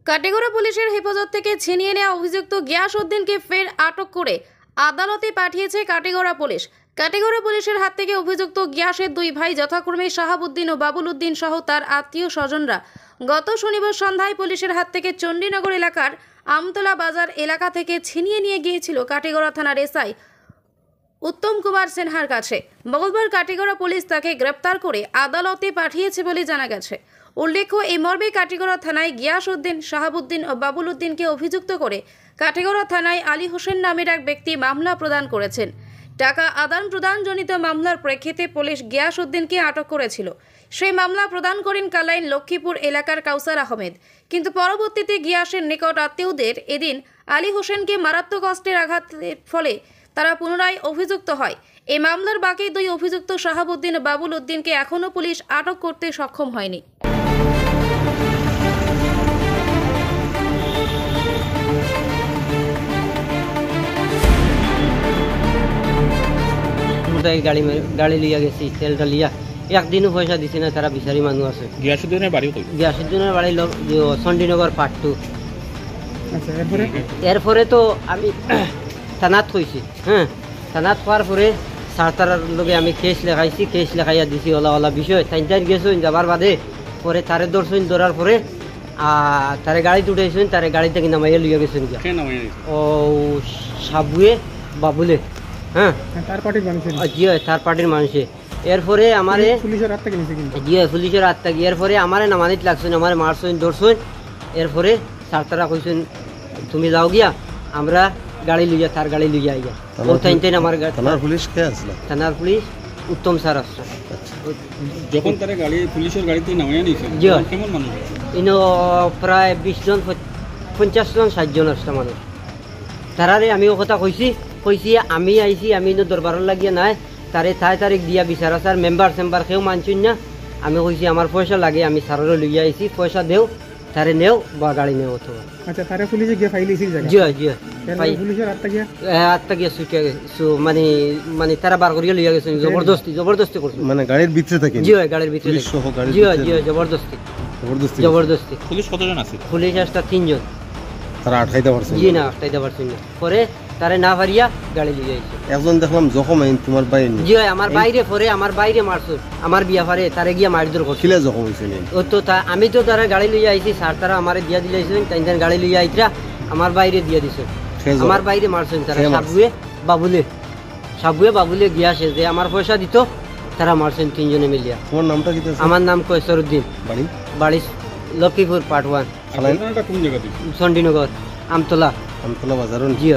কাটিগড়া পুলিশের হেফাজত থেকে ছিনিয়ে নেওয়া অভিযুক্ত গিয়াস উদ্দিনকে ফের আটক করে আদালতে পাঠিয়েছে কাটিগড়া পুলিশ। কাটিগড়া পুলিশের হাত থেকে অভিযুক্ত গিয়াসের দুই ভাই যথাক্রমে শাহাবুদ্দিন ও বাবুল উদ্দিন সহ তার আত্মীয় স্বজনরা গত শনিবার সন্ধ্যায় পুলিশের হাত থেকে চণ্ডীনগর এলাকার আমতলা বাজার এলাকা থেকে ছিনিয়ে নিয়ে গিয়েছিল কাটিগড়া থানার এসআই উত্তম কুমার সিনহার কাছে। মঙ্গলবার কাটিগড়া পুলিশ তাকে গ্রেপ্তার করে আদালতে পাঠিয়েছে বলে জানা গেছে। উল্লেখ্য, এই মর্মে কাটিগড়া থানায় গিয়াস উদ্দিন, শাহাবুদ্দিন ও বাবুল উদ্দিনকে অভিযুক্ত করে কাটিগড়া থানায় আলী হোসেন নামের এক ব্যক্তি মামলা প্রদান করেছেন। টাকা আদান প্রদানজনিত মামলার প্রেক্ষিতে পুলিশ গিয়াস উদ্দিনকে আটক করেছিল। সেই মামলা প্রদান করেন কালাইন লক্ষ্মীপুর এলাকার কাউসার আহমেদ। কিন্তু পরবর্তীতে গিয়াসের নিকট আত্মীয়দের এদিন আলী হোসেনকে মারাত্মক অস্ত্রের আঘাতের ফলে তারা পুনরায় অভিযুক্ত হয়। এই মামলার বাকি দুই অভিযুক্ত শাহাবুদ্দিন ও বাবুল উদ্দিনকে এখনও পুলিশ আটক করতে সক্ষম হয়নি। গাড়ি লিয়া গেছি, তেলটা লিয়া একদিনও পয়সা দিছি না। তারা বিচারি মানুষ আছে। গিয়াসুদ্দিনের বাড়ি চণ্ডীনগর পার্ট 2। এরপরে তো আমি থানাত থইছি। থানাত হওয়ার পরে তার লগে আমি কেস লেখাইছি, কেস লেখাইয়া দিছি ওলা বিষয়। তাই গেছেন যাবার বাদে পরে তারে ধরছেন, ধরার পরে তারে গাড়িতে উঠেছেন, তারে গাড়ি থেকে নামাইয়া লিয়া গেছেন ও সাবুয়ে বাবুলে। তার পার্টির মানুষে। এরপরে আমারে পুলিশের হাত থেকে এরপরে আমারে নামানিত লাগছেন, আমারে মারছেন, ধরছেন। এরপরে তারা কইছেন তুমি যাও গিয়া, আমরা গাড়ি লইয়া তার গাড়ি লইয়া আইয়া। ও তাইন আমার থানার পুলিশ কে আসলো? থানার পুলিশ উত্তম স্যার আসছে। যখন তারা পুলিশের গাড়িতে নামাইয়া নিয়েছেন, কেমন মানুষ? ইনো প্রায় 20 জন 50 জন 60 জন আসছে মানুষ। তারারে আমি ও কথা কইছি আমি আইছি, আমি ইনো দরবারের লাগিয়া নাই। তারে তারিখ দিয়া বিচার স্যার মেম্বার কেউ মানছুন না। আমি কইছি আমার পয়সা লাগে, আমি স্যারেরও লইয়া আইছি, পয়সা দেও, তারে নেও বা গাড়ি নেও। অথবা আচ্ছা, তারে পুলিশে গিয়ে ফাইল দিছিল জায়গা? জি পুলিশের আত্মা গিয়া ছুটে মানে তারা বার করিয়া লইয়া গেছেন। জবরদস্তি করছে, মানে গাড়ির ভিতরে থেকে? জি গাড়ির ভিতরে জি জবরদস্তি। পুলিশ কতজন আছে? পুলিশ আসটা 3 জন। তারা আটকাইতে পারছে? জি না, আটকাইতে পারছেন না। পরে তারে না পারিয়া গাড়ি লিয়ে আইছে। একজন দেখলাম জখম আইন তোমার বাইরে? জি আমার বাইরে, পরে আমার বাইরে মারছো, আমার বিয়া পারে তারে গিয়া মারধর করছে। কিলা জখম হইছে? ও তো আমি তো তারা গাড়ি লিয়ে আইছি, স্যার তারা আমারে দিয়া দিলাইছেন। তাই গাড়ি লিয়ে আইতরা আমার বাইরে দিয়া দিছে, আমার বাইরে মারছেন তারা। সাবুয়ে বাবুলে গিয়াছে যে আমার পয়সা দিত, তারা মারছেন 3 জনে মিলিয়া। তোমার নামটা কি? আমার নাম কৈসরউদ্দিন, বাড়ি লক্ষ্মীপুর পার্ট 1, কোন জায়গা? চণ্ডীনগর আমতলা বাজার। জি।